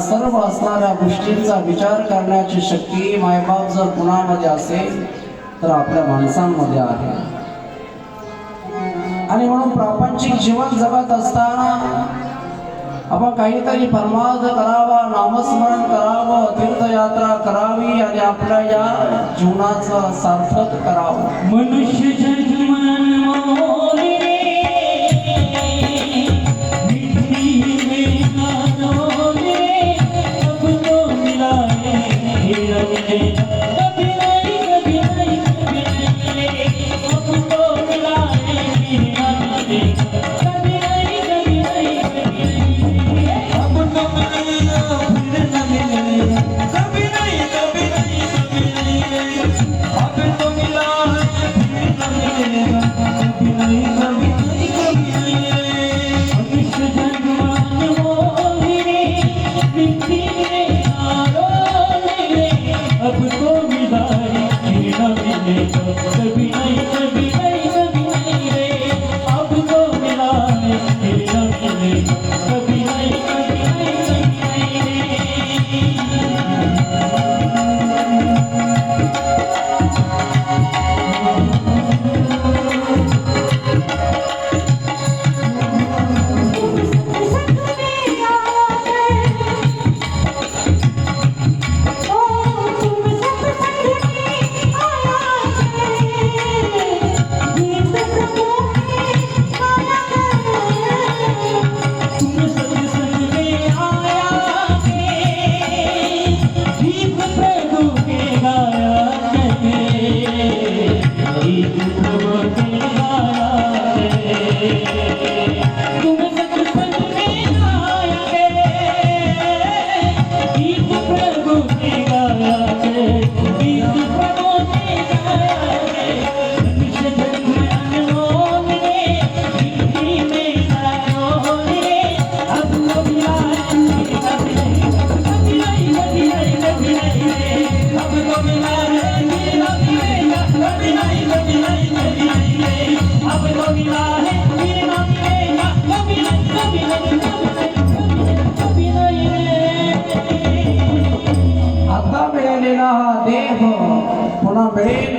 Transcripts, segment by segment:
सर्व असणाऱ्या गोष्टींचा विचार करण्याची शक्ती मायबाप जर कुणामध्ये असेल तर आपल्या माणसांमध्ये आहे. आणि म्हणून प्रापंचिक जीवन जगत असताना आपण काहीतरी परमार्थ करावा, नामस्मरण करावं, तीर्थयात्रा करावी आणि आपल्या या जीवनाचं सार्थक करावं. मनुष्य जन्म मोरे मिट्टी में गानो रे अब तो मिला है रंगे कभी नहीं कभी नहीं अब तो मिला है रंगे कभी नहीं अब तो मिलेगा फिर न मिलेगा कभी नहीं अब तो मिला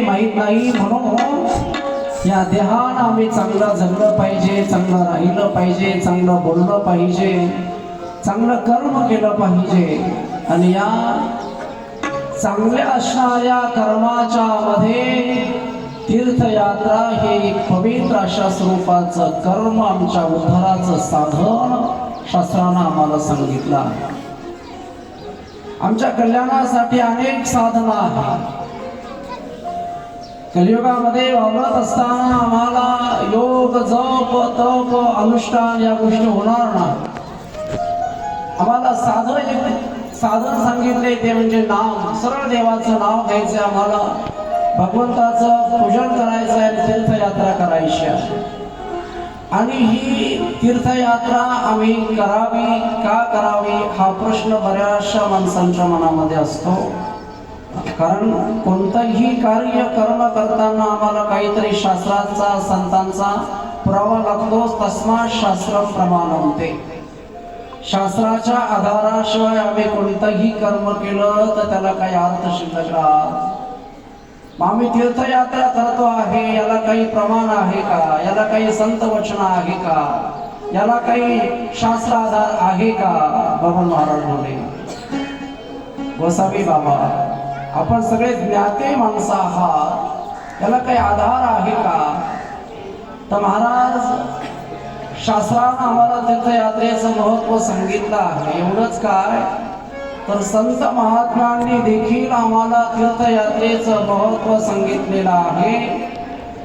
माहित नाही. म्हणून या देहानं आम्ही चांगलं जगलं पाहिजे, चांगलं राहिलं पाहिजे, चांगलं बोललं पाहिजे, चांगलं कर्म केलं पाहिजे. आणि या चांगल्या असणाऱ्या कर्माच्या मध्ये तीर्थयात्रा हे एक पवित्र अशा स्वरूपाचं कर्म, आमच्या उद्धाराचं साधन शास्त्रानं आम्हाला सांगितलं. आमच्या कल्याणासाठी अनेक साधना आहेत. कलियुगामध्ये वावरत असताना आम्हाला योग, जप, तप, अनुष्ठान या गोष्टी होणार नाही. आम्हाला साधन सांगितले ते म्हणजे नाम, सरळ देवाचं नाव घ्यायचं, आम्हाला भगवंताचं पूजन करायचं आहे, तीर्थयात्रा करायची आहे. आणि ही तीर्थयात्रा आम्ही करावी का करावी हा प्रश्न बऱ्याचशा माणसांच्या मनामध्ये असतो. कारण कोणतंही कार्य कर्म करताना आम्हाला काहीतरी शास्त्राचा, संतांचा पुरावा लागतो. तस्मात् शास्त्र प्रमाणन्ते. शास्त्राच्या आधाराशिवाय आम्ही कोणतंही कर्म केलं तर त्याला काही अर्थ शिल्लक राहत. आम्ही तीर्थयात्रा करतो आहे, याला काही प्रमाण आहे का? याला काही संत वचन आहे का? याला काही शास्त्र आधार आहे का? बाबा महाराज बोले, गोसावी बाबा, आपण सगळे ज्ञाते माणसं आहात, याला काही आधार आहे का? तर महाराज शास्त्रानं आम्हाला तीर्थयात्रेचं महत्व सांगितलं आहे. एवढंच काय तर संत महात्म्यांनी देखील आम्हाला तीर्थयात्रेचं महत्व सांगितलेलं आहे.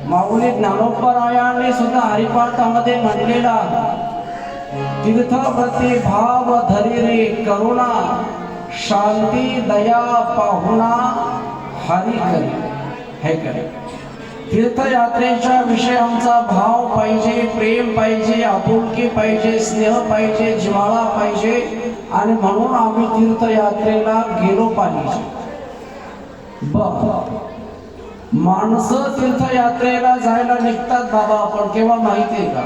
माऊली ज्ञानोबरायांनी सुद्धा हरिपाठामध्ये म्हणलेलं आहे, तीर्थप्रती भाव धरी रे करुणा, शांती दया पाहुणा हरी करी. हे करे तीर्थयात्रेच्या विषयी आमचा भाव पाहिजे, प्रेम पाहिजे, आपुलकी पाहिजे, स्नेह पाहिजे, जिव्हाळा पाहिजे. आणि म्हणून आम्ही तीर्थयात्रेला गेलो पाहिजे. माणसं तीर्थयात्रेला जायला निघतात बाबा, पण केव्हा माहिती आहे का?